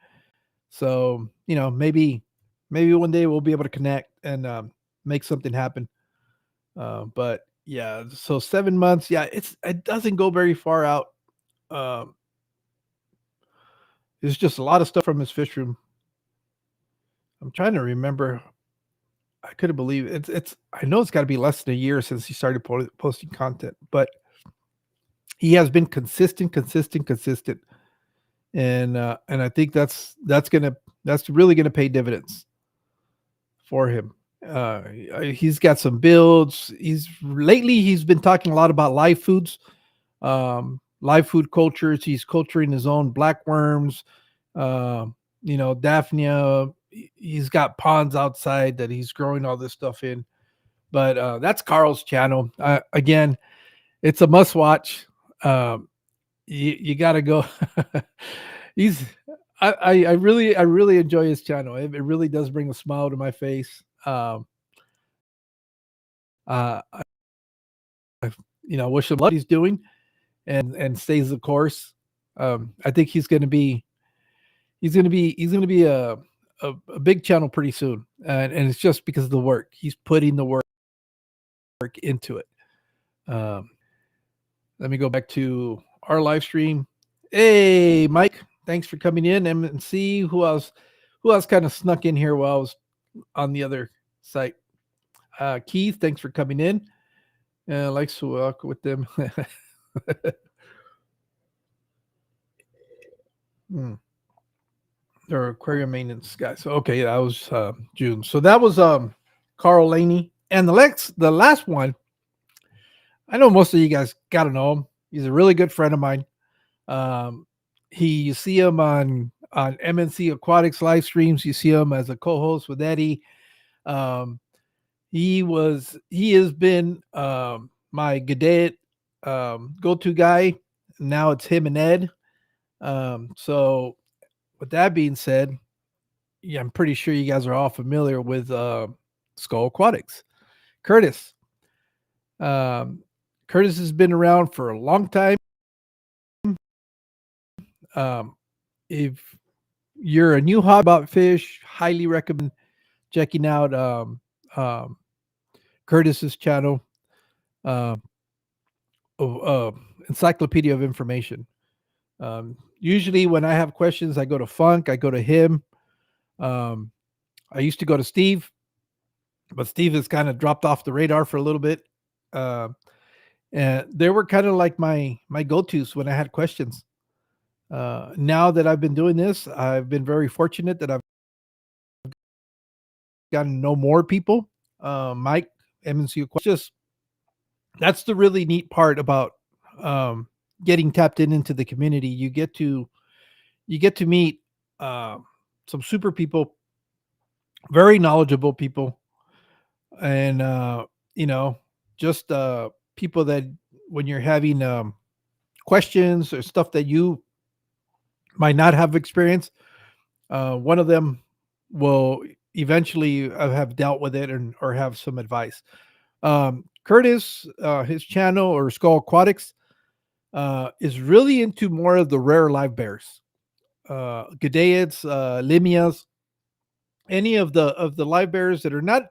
So maybe one day we'll be able to connect and make something happen. But yeah, so 7 months. Yeah, it doesn't go very far out. Um, there's just a lot of stuff from his fish room. I'm trying to remember. I couldn't believe it. It's. I know it's got to be less than a year since he started posting content, but he has been consistent, and I think that's really gonna pay dividends for him. He's got some builds. He's been talking a lot about live foods, live food cultures. He's culturing his own black worms, uh, Daphnia. He's got ponds outside that he's growing all this stuff in. But that's Carl's channel. Again, it's a must watch. Um, you got to go. he's I really enjoy his channel. It really does bring a smile to my face. I wish him luck he's doing and stays the course. I think he's gonna be a big channel pretty soon, and it's just because of the work he's putting the work into it. Um, Let me go back to our live stream. Hey, Mike, thanks for coming in. And see who else kind of snuck in here while I was on the other site. Keith, thanks for coming in. Likes to walk with them. hmm. They're aquarium maintenance guys. So, okay, that was June. So that was Carl Laney. And the last one, I know most of you guys got to know him. He's a really good friend of mine. Um, you see him on MNC Aquatics live streams. You see him as a co-host with Eddie. Um, he has been my Gadet go-to guy. Now it's him and Ed. So with that being said, yeah, I'm pretty sure you guys are all familiar with Skull Aquatics. Curtis. Um, Curtis has been around for a long time. Um, if you're a new hobby about fish, highly recommend checking out um, Curtis's channel, uh, Encyclopedia of Information. Usually, when I have questions, I go to Funk, I go to him. Um, I used to go to Steve, but Steve has kind of dropped off the radar for a little bit. Uh, and they were kind of like my go-tos when I had questions. Now that I've been doing this, I've been very fortunate that I've gotten to know more people. Mike, MNC, just that's the really neat part about getting tapped into the community. You get to meet some super people, very knowledgeable people, and just people that when you're having questions or stuff that you might not have experience, one of them will eventually have dealt with it or have some advice. Curtis, his channel or Skull Aquatics, is really into more of the rare live bears, Gadeids, Limias, any of the live bears that are not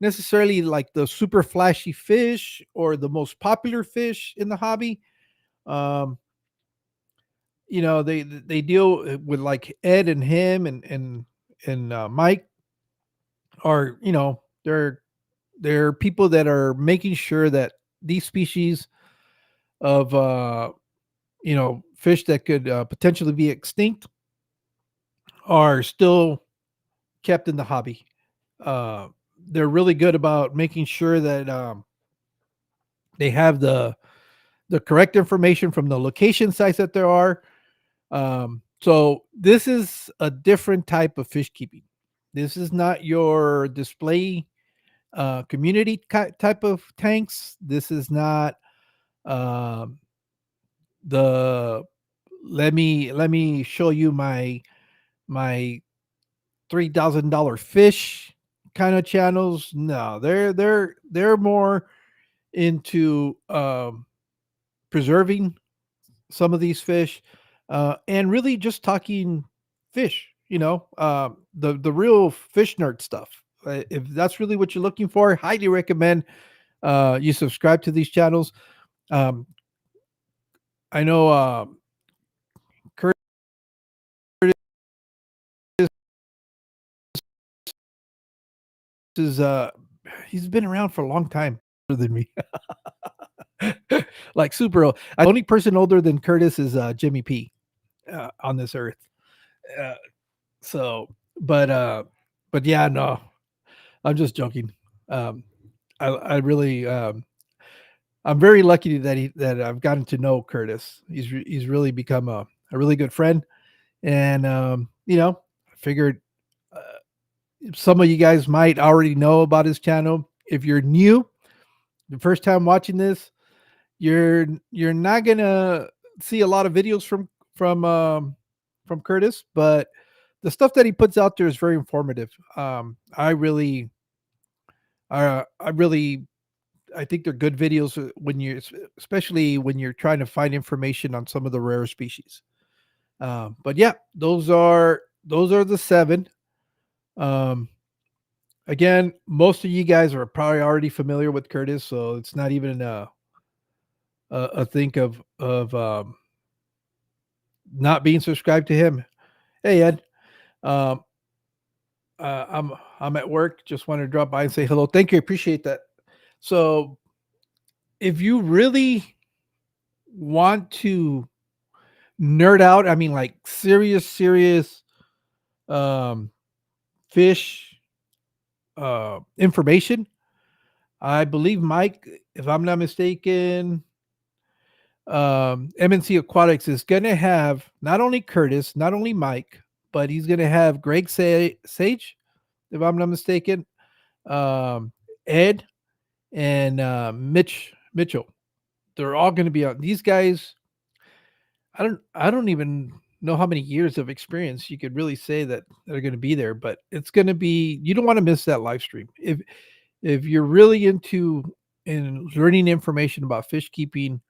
necessarily like the super flashy fish or the most popular fish in the hobby. Um, they deal with like Ed and him and Mike are they're people that are making sure that these species of fish that could potentially be extinct are still kept in the hobby. Uh, they're really good about making sure that they have the correct information from the location sites that there are. So this is a different type of fish keeping. This is not your display community type of tanks. This is not um, the let me show you my $3,000 fish kind of channels. No, they're more into preserving some of these fish, and really just talking fish. The real fish nerd stuff. If that's really what you're looking for, highly recommend you subscribe to these channels. Um, I know Curtis is he's been around for a long time older than me. Like super old. The only person older than Curtis is Jimmy P on this earth. Uh, so, but yeah, no, I'm just joking. Um, I really I'm very lucky that I've gotten to know Curtis. He's really become a really good friend, and I figured uh, some of you guys might already know about his channel. If you're new, the first time watching this, you're not gonna see a lot of videos from Curtis, but the stuff that he puts out there is very informative. I really I think they're good videos when you especially when you're trying to find information on some of the rare species. But yeah, those are the seven. Um, Again, most of you guys are probably already familiar with Curtis, so it's not even a think of not being subscribed to him. Hey Ed, um, I'm at work. Just wanted to drop by and say hello. Thank you, appreciate that. So if you really want to nerd out, I mean like serious um fish information, I believe Mike, if I'm not mistaken, MNC Aquatics is going to have not only Curtis, not only Mike, but he's going to have Greg Sage, if I'm not mistaken, um, Ed, and Mitchell. They're all going to be on. These guys, I don't even know how many years of experience you could really say that they're going to be there, but it's going to be. You don't want to miss that live stream. If you're really into in learning information about fish keeping,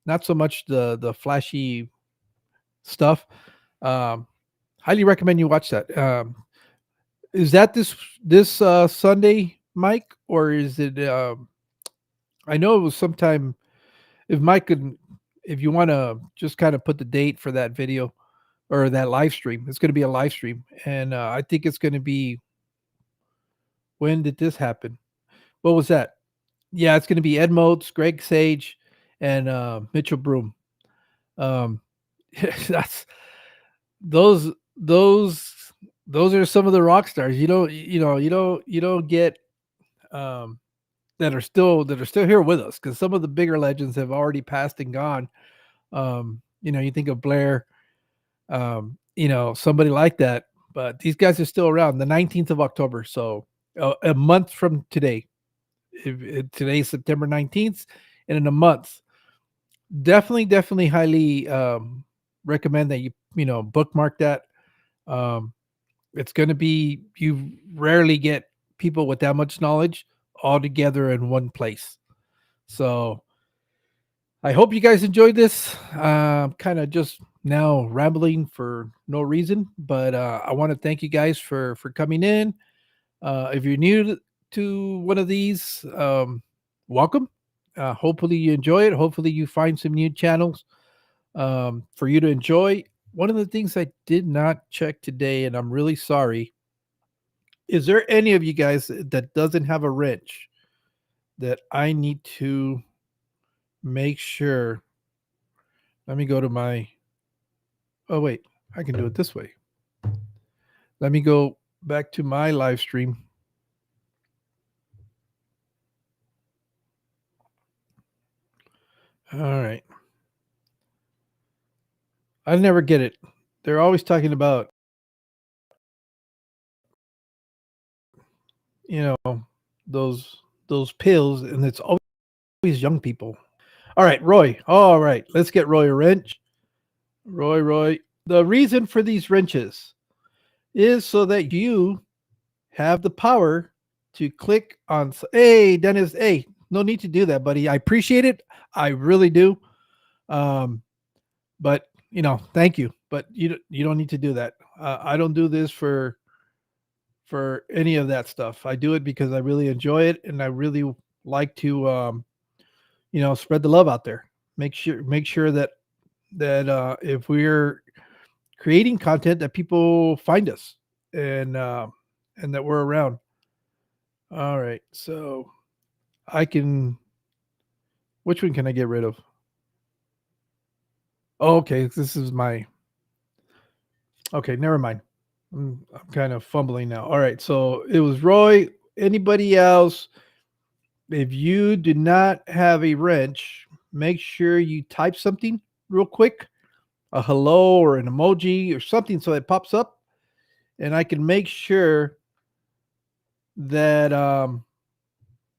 not so much the flashy stuff. Um, Highly recommend you watch that. Is that this Sunday, Mike, or is it? I know it was sometime. If Mike could, if you want to just kind of put the date for that video or that live stream, it's going to be a live stream, and I think it's going to be. When did this happen? What was that? Yeah, it's going to be Ed Motes, Greg Sage, and Mitchell Broom. Um, that's those those those are some of the rock stars. You don't get um, that are still here with us because some of the bigger legends have already passed and gone. You think of Blair, somebody like that, but these guys are still around. The 19th of October, so a month from today. If today's September 19th, and in a month, definitely highly recommend that you bookmark that. Um, it's going to be you rarely get people with that much knowledge all together in one place. So I hope you guys enjoyed this. Kind of just now rambling for no reason, but I want to thank you guys for coming in. If you're new to one of these, welcome. Hopefully you enjoy it. Hopefully you find some new channels for you to enjoy. One of the things I did not check today, and I'm really sorry, is there any of you guys that doesn't have a wrench that I need to make sure? Let me go to my. Oh wait, I can do it this way. Let me go back to my live stream. All right. I never get it. They're always talking about, you know, those pills, and it's always young people. All right, Roy. All right, let's get Roy a wrench. Roy. The reason for these wrenches is so that you have the power to click on. Hey, Dennis. Hey, no need to do that, buddy. I appreciate it. I really do. Um, but thank you. But you don't need to do that. I don't do this for any of that stuff. I do it because I really enjoy it, and I really like to spread the love out there. Make sure that if we're creating content, that people find us, and that we're around. All right, so I can. Which one can I get rid of? Oh, okay, this is my. Okay, never mind. I'm kind of fumbling now. All right, so it was Roy. Anybody else? If you do not have a wrench, make sure you type something real quick, a hello or an emoji or something, so it pops up, and I can make sure that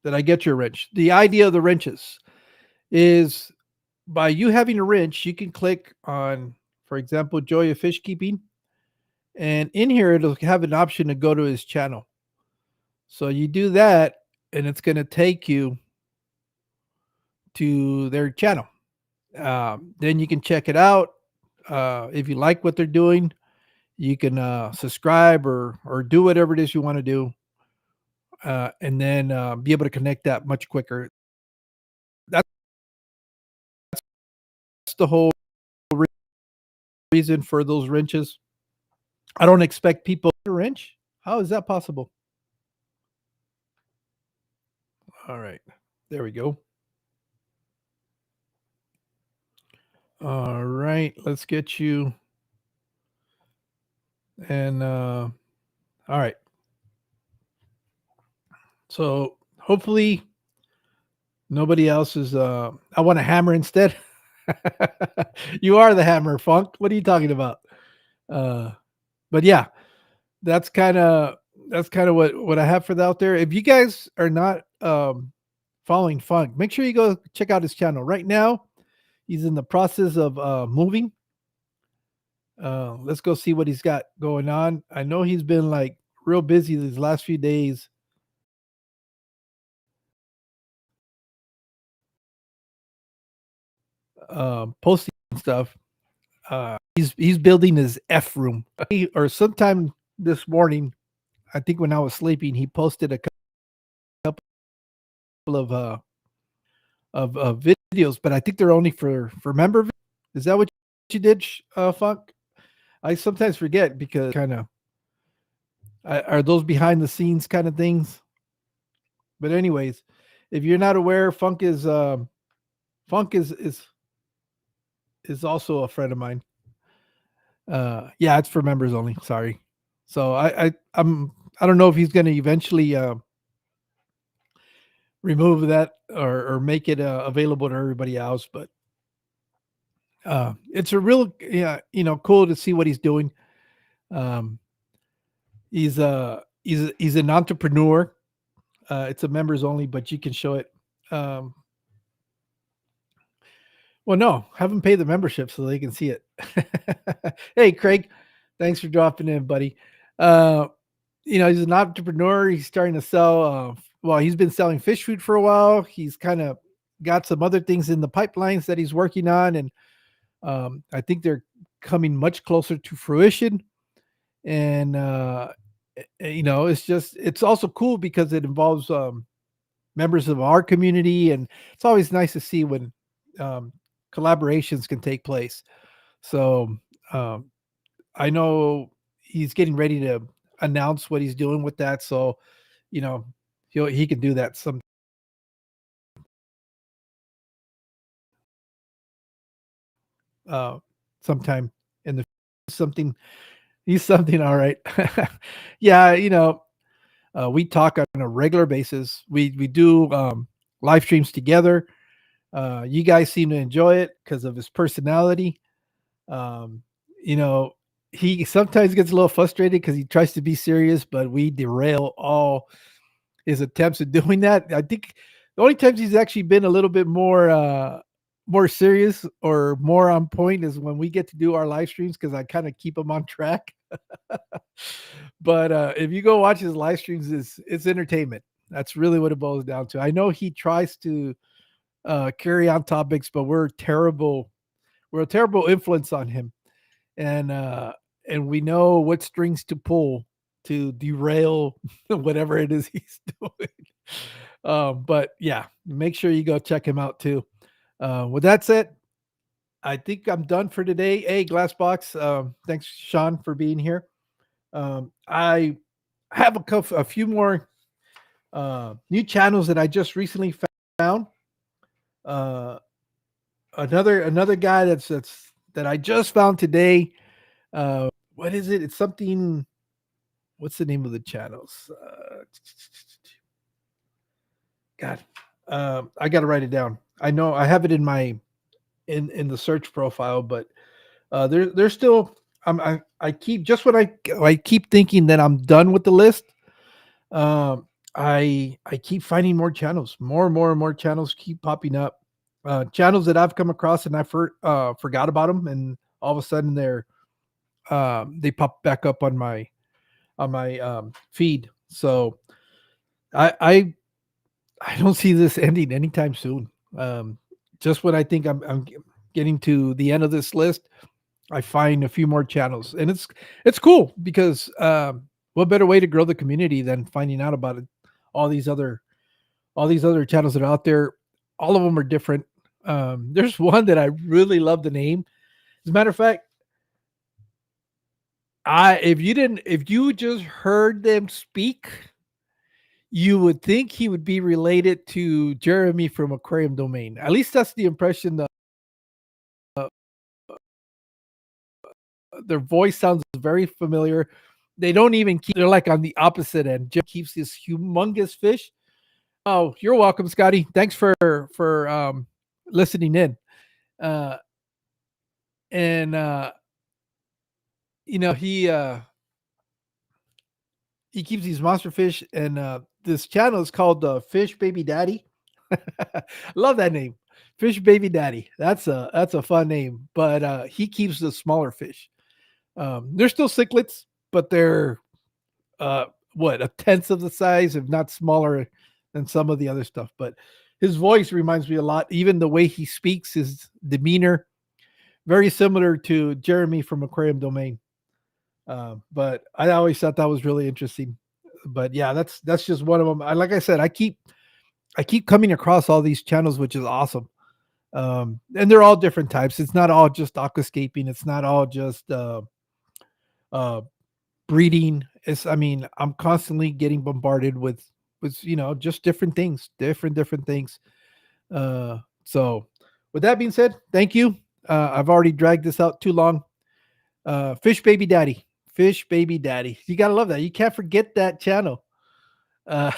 that I get your wrench. The idea of the wrenches is, by you having a wrench, you can click on, for example, Joy of Fish Keeping, and in here it'll have an option to go to his channel. So you do that, and it's going to take you to their channel. Then you can check it out. If you like what they're doing, you can subscribe or do whatever it is you want to do, and then be able to connect that much quicker. That's the whole reason for those wrenches. I don't expect people to wrench. How is that possible? All right, there we go. All right, let's get you. And all right. So hopefully nobody else is. I want a hammer instead. You are the hammer, Funk. What are you talking about? Uh, but yeah, that's kind of what I have for that out there. If you guys are not following Funk, make sure you go check out his channel right now. He's in the process of moving. Let's go see what he's got going on. I know he's been like real busy these last few days. Posting stuff. He's building his F room. Or sometime this morning, I think when I was sleeping, he posted a couple of videos, but I think they're only for member. Is that what you did, Funk? I sometimes forget because kind of are those behind the scenes kind of things. But anyways, if you're not aware, Funk is also a friend of mine. Yeah, it's for members only. Sorry. So I don't know if he's going to eventually remove that or make it available to everybody else, but it's a real cool to see what he's doing. Um, he's an entrepreneur. It's a members only, but you can show it. Well, no, have them pay the membership so they can see it. Hey, Craig, thanks for dropping in, buddy. He's an entrepreneur. He's starting to sell. Well, he's been selling fish food for a while. He's kind of got some other things in the pipelines that he's working on, and I think they're coming much closer to fruition. And it's also cool because it involves members of our community, and it's always nice to see when um, collaborations can take place. So um, I know he's getting ready to announce what he's doing with that. So you know he can do that uh, sometime in the something. He's something, all right. Yeah, we talk on a regular basis. We do live streams together. You guys seem to enjoy it because of his personality. Um, you know, he sometimes gets a little frustrated because he tries to be serious, but we derail all his attempts at doing that. I think the only times he's actually been a little bit more serious or more on point is when we get to do our live streams because I kind of keep him on track. But if you go watch his live streams, it's entertainment. That's really what it boils down to. I know he tries to carry on topics, but we're terrible. We're a terrible influence on him, and we know what strings to pull to derail whatever it is he's doing. But yeah, make sure you go check him out too. With that said, I think I'm done for today. Hey, Glassbox, thanks Sean for being here. I have a few more new channels that I just recently found. Uh, another guy that I just found today. What is it? It's something. What's the name of the channels? God, I got to write it down. I know I have it in my in the search profile, but there's still. I keep just when I keep thinking that I'm done with the list. I keep finding more channels, more and more channels keep popping up. Channels that I've come across and forgot about them, and all of a sudden they pop back up on my feed. So I I I don't see this ending anytime soon. Just when I think I'm getting to the end of this list, I find a few more channels, and it's cool because what better way to grow the community than finding out about it? All these other all these other channels that are out there. All of them are different. There's one that I really love the name. As a matter of fact, if you just heard them speak, you would think he would be related to Jeremy from Aquarium Domain. At least that's the impression. Their voice sounds very familiar. They don't even keep. They're like on the opposite end. Jim keeps this humongous fish. Oh, you're welcome, Scotty. Thanks for listening in. Uh, and you know he keeps these monster fish, and this channel is called Fish Baby Daddy. Love that name, Fish Baby Daddy. That's a fun name. But he keeps the smaller fish. They're still cichlids, but they're uh, what, a tenth of the size, if not smaller than some of the other stuff. But his voice reminds me a lot. Even the way he speaks, his demeanor, very similar to Jeremy from Aquarium Domain. But I always thought that was really interesting. But yeah, that's just one of them. Like I said, I keep coming across all these channels, which is awesome. And they're all different types. It's not all just aquascaping. It's not all just uh, breeding. I mean, I'm constantly getting bombarded with just different things. So with that being said, thank you. I've already dragged this out too long. Fish Baby Daddy. Fish Baby Daddy. You gotta love that. You can't forget that channel. Uh,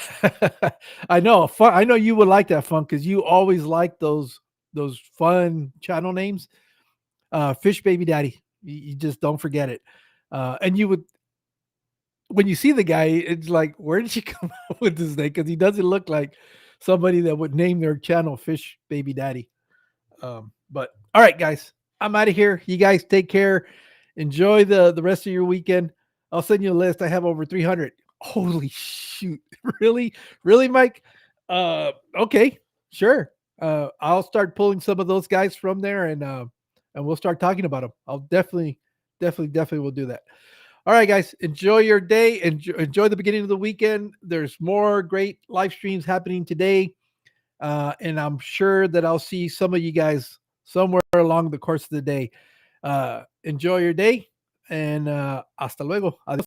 I know, fun. I know you would like that, fun, because you always like those fun channel names. Fish Baby Daddy. You just don't forget it. And you would, when you see the guy, it's like, where did you come up with this name? Because he doesn't look like somebody that would name their channel Fish Baby Daddy. But all right, guys, I'm out of here. You guys take care. Enjoy the rest of your weekend. I'll send you a list. I have over 300. Holy shoot. Really? Really, Mike? Okay, sure. I'll start pulling some of those guys from there, and and we'll start talking about them. I'll definitely will do that. All right, guys, enjoy your day. Enjoy the beginning of the weekend. There's more great live streams happening today. And I'm sure that I'll see some of you guys somewhere along the course of the day. Enjoy your day, and hasta luego. Adiós.